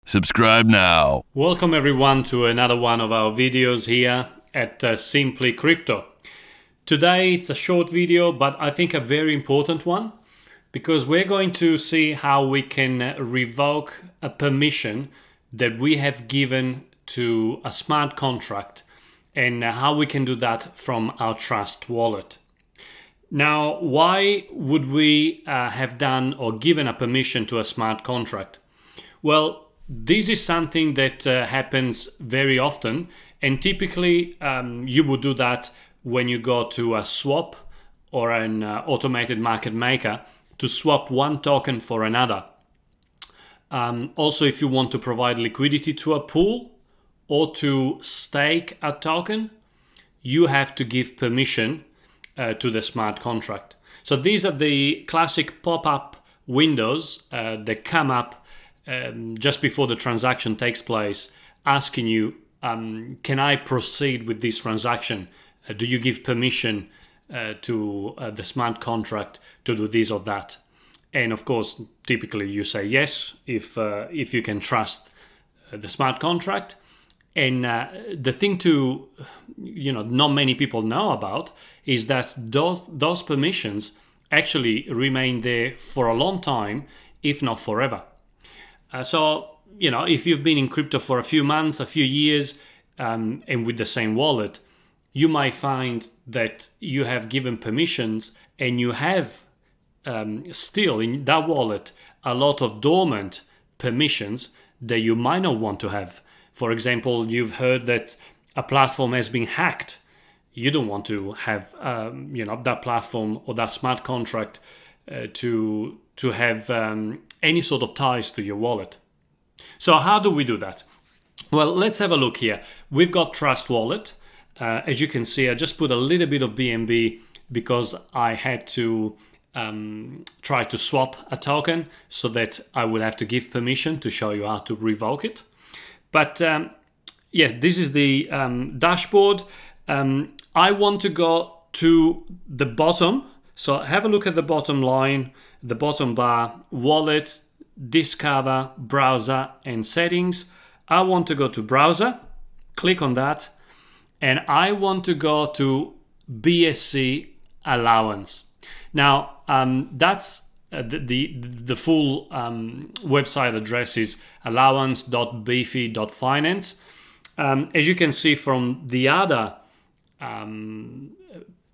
Subscribe now. Welcome everyone to another one of our videos here at Simply Crypto. Today it's a short video, but I think a very important one, because we're going to see how we can revoke a permission that we have given to a smart contract and how we can do that from our Trust wallet. Now, why would we have done or given a permission to a smart contract? Well, this is something that happens very often, and typically you would do that when you go to a swap or an automated market maker to swap one token for another. Also, if you want to provide liquidity to a pool or to stake a token, you have to give permission to the smart contract. So these are the classic pop-up windows that come up just before the transaction takes place, asking you, can I proceed with this transaction? Do you give permission to the smart contract to do this or that? And of course, typically you say yes if you can trust the smart contract. And the thing to not many people know about is that those permissions actually remain there for a long time, if not forever. So, if you've been in crypto for a few months, a few years, and with the same wallet, you might find that you have given permissions and you have still in that wallet a lot of dormant permissions that you might not want to have. For example, you've heard that a platform has been hacked. You don't want to have that platform or that smart contract to have any sort of ties to your wallet. So how do we do that? Well, let's have a look here. We've got Trust Wallet. As you can see, I just put a little bit of BNB because I had to try to swap a token so that I would have to give permission to show you how to revoke it. But yes, this is the dashboard. I want to go to the bottom. So have a look at the bottom line, the bottom bar, wallet, discover, browser, and settings. I want to go to browser, click on that, and I want to go to BSC allowance. Now, that's the full website address is allowance.beefy.finance. As you can see from the other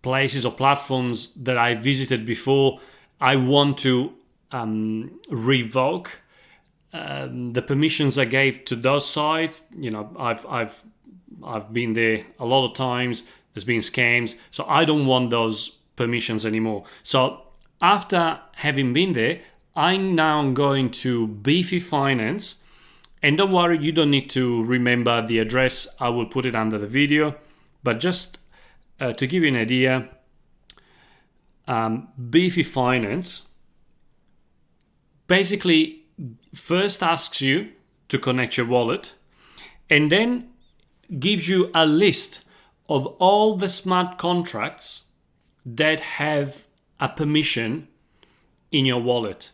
places or platforms that I visited before, I want to revoke the permissions I gave to those sites. I've been there a lot of times. There's been scams, so I don't want those permissions anymore. So after having been there, I'm now going to Beefy Finance, and don't worry, you don't need to remember the address. I will put it under the video, but just to give you an idea, Beefy Finance basically first asks you to connect your wallet and then gives you a list of all the smart contracts that have a permission in your wallet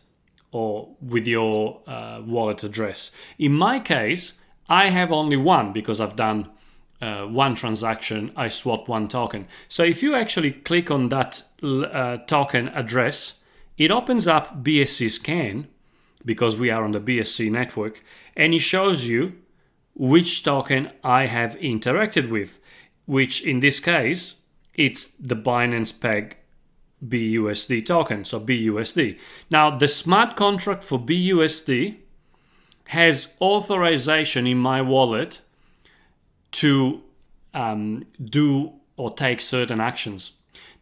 or with your wallet address. In my case, I have only one because I've done one transaction. I swapped one token. So if you actually click on that token address, it opens up BSC Scan because we are on the BSC network, and it shows you which token I have interacted with, which in this case, it's the Binance Peg BUSD token, so BUSD. Now, the smart contract for BUSD has authorization in my wallet to do or take certain actions.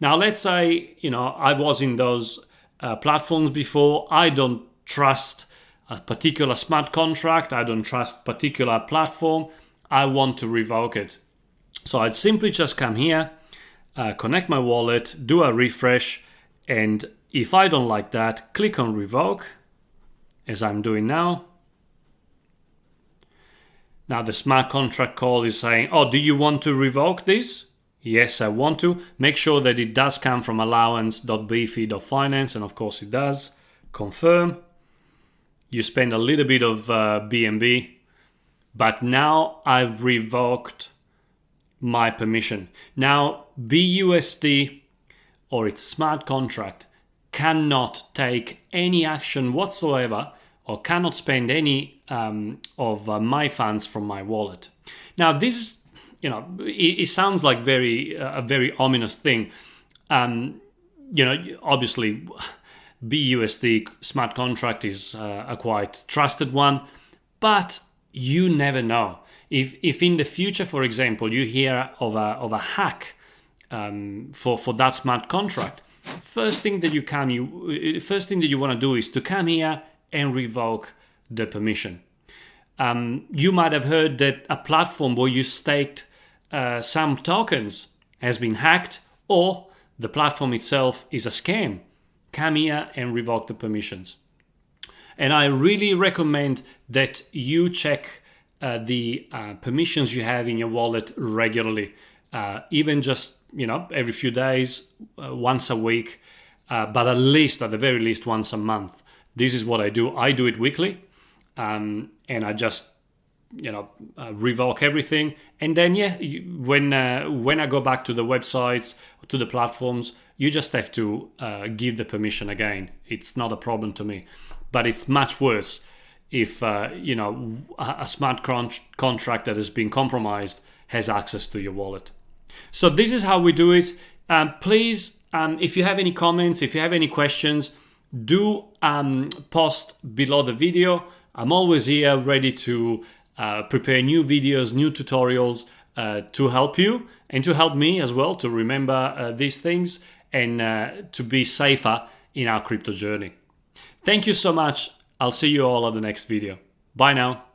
Now, let's say, I was in those platforms before. I don't trust a particular smart contract. I don't trust particular platform. I want to revoke it. So I'd simply just come here, connect my wallet, do a refresh, and if I don't like that, click on revoke, as I'm doing now. Now the smart contract call is saying, oh, do you want to revoke this? Yes, I want to. Make sure that it does come from allowance.beefy.finance, and of course it does. Confirm. you spend a little bit of BNB, but now I've revoked my permission. Now BUSD or its smart contract cannot take any action whatsoever or cannot spend any of my funds from my wallet. Now this, it sounds like a very ominous thing. Obviously BUSD smart contract is a quite trusted one, but you never know. If in the future, for example, you hear of a hack for that smart contract, first thing that you want to do is to come here and revoke the permission. You might have heard that a platform where you staked some tokens has been hacked, or the platform itself is a scam. Come here and revoke the permissions. And I really recommend that you check the permissions you have in your wallet regularly, even just every few days, once a week, but at the very least once a month. This is what I do. I do it weekly, and I just revoke everything. And then when I go back to the websites, to the platforms, you just have to give the permission again. It's not a problem to me, but it's much worse if a smart contract that has been compromised has access to your wallet. So this is how we do it. Please, if you have any comments, if you have any questions, do post below the video. I'm always here ready to prepare new videos, new tutorials to help you and to help me as well to remember these things and to be safer in our crypto journey. Thank you so much. I'll see you all on the next video. Bye now.